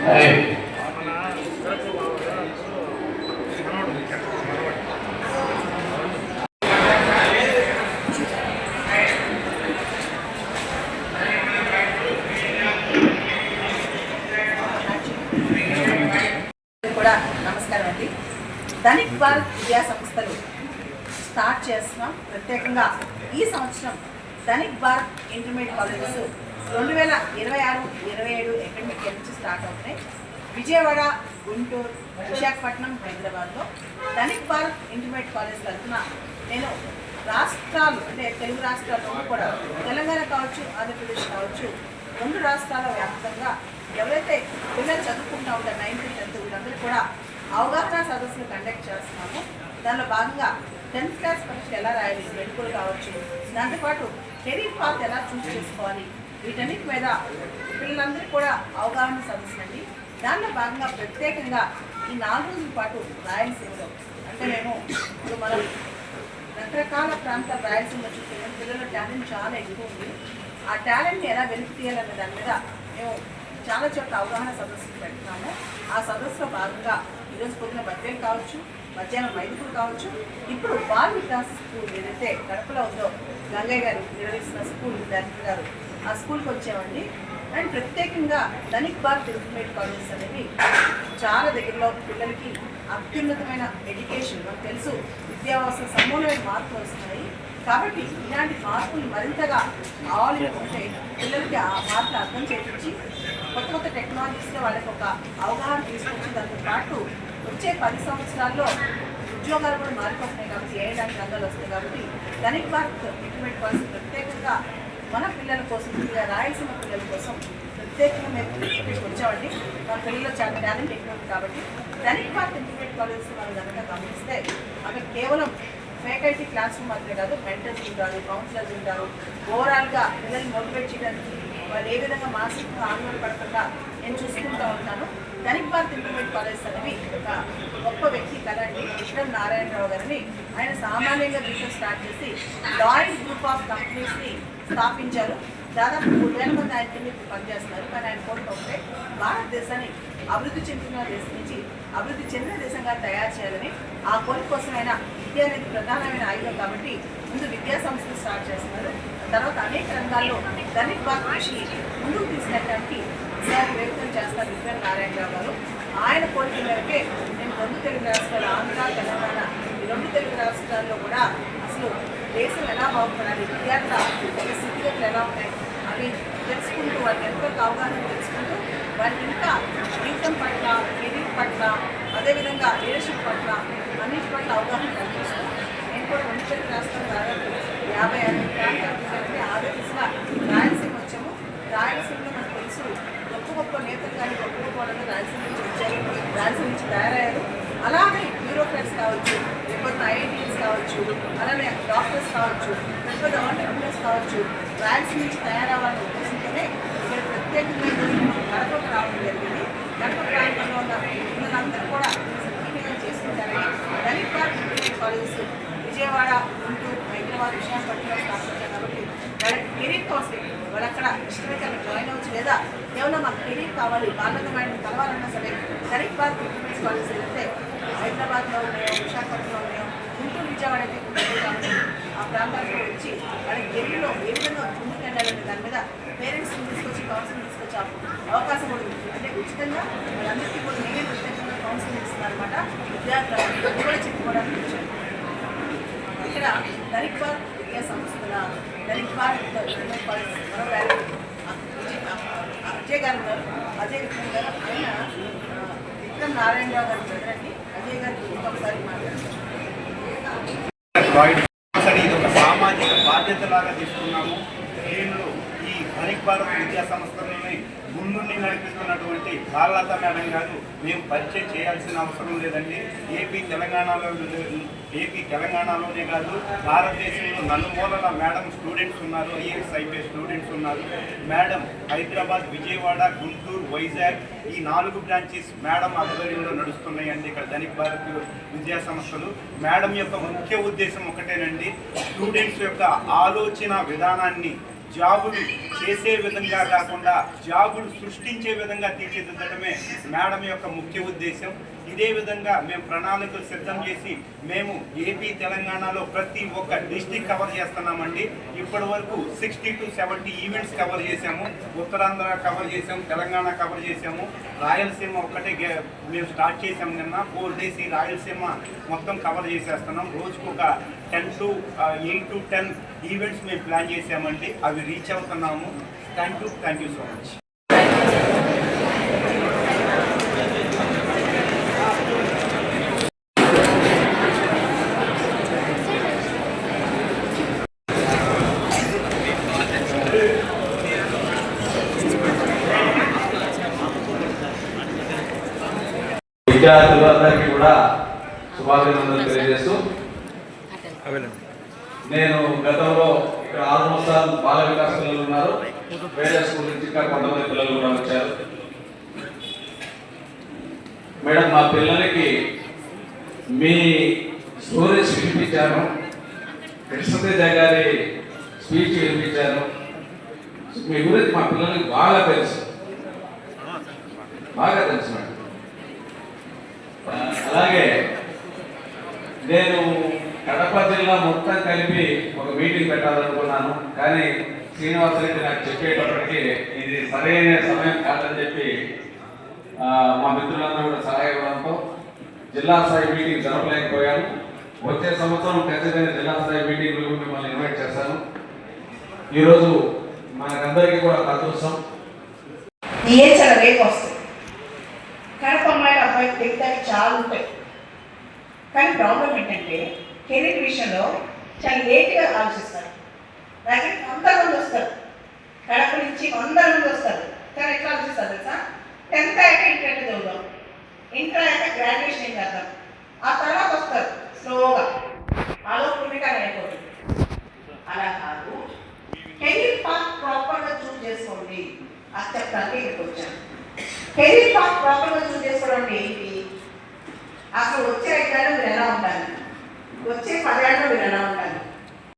కూడా నమస్కారం అండి. ధనిక్ భారత్ విద్యా సంస్థలు స్టార్ట్ చేస్తున్నాం. ప్రత్యేకంగా ఈ సంవత్సరం Dhanik Bharat intermediate colleges 2026-27 academic year నుంచి స్టార్ట్ అవుతున్నాయి. విజయవాడ, గుంటూరు, విశాఖపట్నం, హైదరాబాద్లో ధనిక్ భారత్ ఇంటర్మీడియట్ కాలేజ్ తరఫున నేను రాష్ట్రాలు అంటే తెలుగు రాష్ట్రాల్లో కూడా తెలంగాణ కావచ్చు, ఆంధ్రప్రదేశ్ కావచ్చు, 2 రాష్ట్రాల వ్యాప్తంగా ఎవరైతే పిల్లలు చదువుకుంటూ ఉంటారు 9th, 10th వీళ్ళందరూ కూడా అవగాహన సదస్సులు కండక్ట్ చేస్తున్నాము. దానిలో భాగంగా 10th క్లాస్ పరీక్షలు ఎలా రాయాలి, మెడికల్ కావచ్చు, దాంతోపాటు కెరీర్ పాత్ ఎలా చూస్ చేసుకోవాలి, వీటన్నిటి మీద పిల్లలందరికీ కూడా అవగాహన సదస్సులు అండి. దానిలో భాగంగా ప్రత్యేకంగా ఈ 4 రోజుల పాటు రాయలసీమలో అంటే మేము ఇప్పుడు మనం రకరకాల ప్రాంతాల రాయలసీమలో చూస్తే పిల్లల టాలెంట్ చాలా ఎక్కువ ఉంది. ఆ టాలెంట్ని ఎలా వెలికి తీయాలనే దాని మీద మేము చాలా చోట్ల అవగాహన సదస్సులు పెడుతున్నాము. ఆ సదస్సులో భాగంగా ఈరోజు పొద్దున బద్వేలు కావచ్చు, మధ్యాహ్నం మైదుకూరు కావచ్చు, ఇప్పుడు బాల్ వికాస్ స్కూల్ ఏదైతే గడపలో ఉందో గంగయ్య గారు నిర్వహిస్తున్న స్కూల్ డైరెక్టర్ గారు ఆ స్కూల్కి వచ్చామండి. అండ్ ప్రత్యేకంగా ధనిక్ భారత్ ఇంటర్మీడియట్ కాలేజెస్ అనేవి చాలా దగ్గరలో పిల్లలకి అత్యున్నతమైన ఎడ్యుకేషన్ మనకు తెలుసు విద్యావ్యవస్థ సమూలమైన మార్పులు వస్తున్నాయి. కాబట్టి ఇలాంటి మార్పులు మరింతగా కావాలనుకుంటే పిల్లలకి ఆ మార్పులు అర్థం చేయించి కొత్త కొత్త టెక్నాలజీస్లో వాళ్ళకి ఒక అవగాహన తీసుకొచ్చి దాంతో పాటు వచ్చే 10 సంవత్సరాల్లో ఉద్యోగాలు కూడా మారిపోతున్నాయి కాబట్టి ఏడాది రంగాలు వస్తాయి. కాబట్టి ధనిక్ భారత్ ఇంటర్మీడియట్ కాలేజ్ ప్రత్యేకంగా మన పిల్లల కోసం, రాయలసీమ పిల్లల కోసం ప్రత్యేకంగా మేము వచ్చామండి. మన పిల్లల్లో చాలా టాలెంట్ ఎక్కువ ఉంది కాబట్టి ధనిక్ భారత్ ఇంటర్మీడియట్ కాలేజ్ మనం కనుక గమనిస్తే అక్కడ కేవలం ఫ్యాకల్టీ క్లాస్ రూమ్ మాత్రమే కాదు, మెంటర్స్ ఉంటారు, కౌన్సిలర్స్ ఉంటారు. ఓవరాల్గా పిల్లల్ని మోటివేట్ చేయడానికి వాళ్ళు ఏ విధంగా మానసికంగా ఆందోళన పడకుండా నేను చూసుకుంటూ ఉంటాను. ధనిక్ భారత్ ఇంటర్మీడియట్ కాలేజ్ అనేవి ఒక గొప్ప వ్యక్తి కదండి, కృష్ణన్ నారాయణరావు గారిని. ఆయన సామాన్యంగా బిజినెస్ స్టార్ట్ చేసి లాయిడ్ గ్రూప్ ఆఫ్ కంపెనీస్ని స్థాపించారు. దాదాపు 3,000 మంది ఆయన కింద పనిచేస్తున్నారు. కానీ ఆయన కోరిక ఒకటే, భారతదేశాన్ని అభివృద్ధి చెందిన దేశం నుంచి అభివృద్ధి చెందిన దేశంగా తయారు చేయాలని. ఆ కోరిక కోసమైనా విద్య అనేది ప్రధానమైన ఆయుధం కాబట్టి ముందు విద్యా సంస్థలు స్టార్ట్ చేస్తున్నారు. తర్వాత అనేక రంగాల్లో ధనిక్ భారత్ కృషిని ముందుకు తీసుకెళ్ళడానికి ఈసారి ప్రయత్నం చేస్తారు కృష్ణన్ నారాయణరావు గారు. ఆయన కోరిక మేరకే నేను 2 తెలుగు రాష్ట్రాలు, ఆంధ్ర, తెలంగాణ, ఈ 2 తెలుగు రాష్ట్రాల్లో కూడా అసలు దేశం ఎలా బాగుపడాలి, విద్యార్థుల స్థితిగతులు ఎలా ఉన్నాయి అవి తెలుసుకుంటూ వాళ్ళకి ఎంతో అవగాహన తెలుసుకుంటూ వాళ్ళకి ఇంకా జీవితం పట్ల, కెరీర్ పట్ల, అదేవిధంగా లీడర్షిప్ పట్ల అన్నిటి పట్ల అవగాహన కల్పిస్తూ నేను కూడా 2 తెలుగు రాష్ట్రాలు దాదాపు 50-60 ప్రాంతాలు ఆదే దిశగా రాయలసీమ వచ్చాము. రాయలసీమలో మనకు తెలుసు గొప్ప గొప్ప నేతలు కానీ గొప్ప గొప్ప వాళ్ళని రాయలసీమ నుంచి వచ్చారు, రాయలసీమ నుంచి తయారయ్యారు. అలాగే బ్యూరోక్రాట్స్ కావచ్చు, లేకపోతే ఐఐటీస్ కావచ్చు, అలానే డాక్టర్స్ కావచ్చు, లేకపోతే ఆంటర్ప్రినర్స్ కావచ్చు, రాయలసీమ నుంచి తయారవ్వాలనే ఉద్దేశంతోనే ఇక్కడ ప్రత్యేకంగా గడపకు రావడం జరిగింది. గడప ప్రాంతంలో ఉన్న పిల్లలందరూ కూడా సద్వినియోగం చేసుకుంటారని ధనిక్ భారత్ ఇంటర్మీడియట్ కాలేజెస్ విజయవాడ, గుంటూరు, హైదరాబాద్, విశాఖపట్నంలో స్థాపించారు. కాబట్టి వాళ్ళకి కెరీర్ కౌన్సిలింగ్ వాళ్ళు అక్కడ ఇష్టమైతే అక్కడ జాయిన్ అవ్వచ్చు, లేదా కేవలం మాకు కెరీర్ కావాలి, వాళ్ళని వాళ్ళని కలవాలన్నా సరే ధనిక్ భారత్ ఇంటర్మీడియట్ కాలేజెస్ ఏదైతే హైదరాబాద్లో ఉన్నాయో, విశాఖపట్నంలో ఉన్నాయో, గుంటూరు, విజయవాడ అయితే కాబట్టి ఆ ప్రాంతాల్లో వచ్చి వాళ్ళ కెరీర్లో ఏ విధంగా ముందుకు వెళ్ళాలనే దాని మీద పేరెంట్స్ని తీసుకొచ్చి కౌన్సిలింగ్ తీసుకొచ్చే అవకాశం కూడా ఉంది. అంటే ఉచితంగా వాళ్ళందరికీ కూడా నేనే ప్రత్యేకంగా కౌన్సిలింగ్ ఇస్తున్నాను అనమాట. విద్యార్థులు కూడా చెప్పుకోవడానికి వచ్చాను. ఇక్కడ ధనిక్ భారత్ విద్యా సంస్థల ధనిక్ భారత్ ఇంటర్మీడియట్ కాలేజ్ మరో అజయ్ గారు ఉన్నారు. అజయ్ విక్రమ్ గారు, ఆయన విక్రమ్ నారాయణరావు గారు బ్రదరండి. అజయ్ గారికి ఇంకొకసారి మాట్లాడుతున్నారు. ఇది ఒక సామాజిక బాధ్యతలాగా తీసుకున్నాము. దీనిలో ఈ ధనిక్ భారత్ విద్యా సంస్థలని ముందుండి నడిపిస్తున్నటువంటి బాలలత మేడం గారు మేము పరిచయం చేయాల్సిన అవసరం లేదండి. ఏపీ తెలంగాణలోనే కాదు, భారతదేశంలో నలుమూలల మేడం స్టూడెంట్స్ ఉన్నారు, ఐఏఎస్ ఐపీఎస్ స్టూడెంట్స్ ఉన్నారు. మేడం హైదరాబాద్, విజయవాడ, గుంటూరు, వైజాగ్ ఈ 4 బ్రాంచెస్ మేడం ఆధ్వర్యంలో నడుస్తున్నాయండి ఇక్కడ ధనిక్ భారత్ విద్యా సంస్థలు. మేడం యొక్క ముఖ్య ఉద్దేశం ఒకటేనండి, స్టూడెంట్స్ యొక్క ఆలోచన విధానాన్ని జాబులు చేసే విధంగా కాకుండా జాబులు సృష్టించే విధంగా తీర్చిదిద్దడమే మేడం యొక్క ముఖ్య ఉద్దేశం. ఇదే విధంగా మేము ప్రణాళికలు సిద్ధం చేసి మేము ఏపీ తెలంగాణలో ప్రతి ఒక్క డిస్టిక్ కవర్ చేస్తున్నామండి. ఇప్పటి వరకు 60 to 70 ఈవెంట్స్ కవర్ చేసాము. ఉత్తరాంధ్ర కవర్ చేసాము, తెలంగాణ కవర్ చేసాము, రాయలసీమ ఒక్కటే మేము స్టార్ట్ చేసాము. నిన్న 4 days ఈ రాయలసీమ మొత్తం కవర్ చేసేస్తున్నాం. రోజుకు ఒక 8 to 10 ఈవెంట్స్ మేము ప్లాన్ చేసామండి. అవి రీచ్ అవుతున్నాము. Thank you so much. విద్యార్థులందరికీ కూడా శుభాభినందనలు తెలియజేస్తూ, నేను గతంలో ఇక్కడ 6 సంవత్సరాలు బాల వికాస్ పిల్లలు ఉన్నారు. వేరే స్కూల్ నుంచి ఇంకా కొంతమంది పిల్లలు కూడా వచ్చారు. మేడం, మా పిల్లలకి మీ స్టోరీస్ వినిపించాను, కృష్ణతేజ గారి స్పీచ్ వినిపించాను. మీ గురించి మా పిల్లలకి బాగా తెలుసు మేడం. అలాగే నేను కడప జిల్లా మొత్తం కలిపి ఒక మీటింగ్ పెట్టాలనుకున్నాను. కానీ శ్రీనివాసరెడ్డి నాకు చెప్పేటప్పటికి ఇది సరైన సమయం కాదని చెప్పి మా మిత్రులందరూ కూడా సహాయపడంతో జిల్లా స్థాయి మీటింగ్ జరపలేకపోయాను. వచ్చే సంవత్సరం ఖచ్చితంగా జిల్లా స్థాయి మీటింగ్లు మిమ్మల్ని ఇన్వైట్ చేస్తాను. ఈరోజు మనకందరికీ కూడా అదృష్టం. చాలా రేపు వస్తుంది. కడప అమ్మాయిలు అబ్బాయి తెలియడానికి చాలా ఉంటాయి. కానీ ప్రాబ్లం ఏంటంటే కెరీర్ విషయంలో చాలా లేట్గా ఆలోచిస్తారు. నాకు 100 మంది వస్తారు, కడప నుంచి 100 మంది వస్తారు. కానీ ఎట్లా ఆలోచిస్తారు తెలుసా? 10th అయ్యాక ఇంటర్ చదువుదాం, ఇంటర్ అయ్యాక గ్రాడ్యుయేషన్ ఏం చేద్దాం, ఆ తర్వాత వస్తారు స్లోగా. ఆలోచనగా అయిపోతుంది. అలా కాదు, కెరీర్ పాత్ ప్రాపర్గా చూస్ చేసుకోండి. అది చెప్తానికి ఇక్కడికి వచ్చాను. కెరీర్ పాత్ ప్రాపర్గా చూస్ చేసుకోవడం అంటే ఏంటి? అసలు వచ్చే 5 ఏళ్ళు మీరు ఎలా ఉండాలి, వచ్చే 10 ఏళ్ళు మీరు ఎలా ఉండాలి,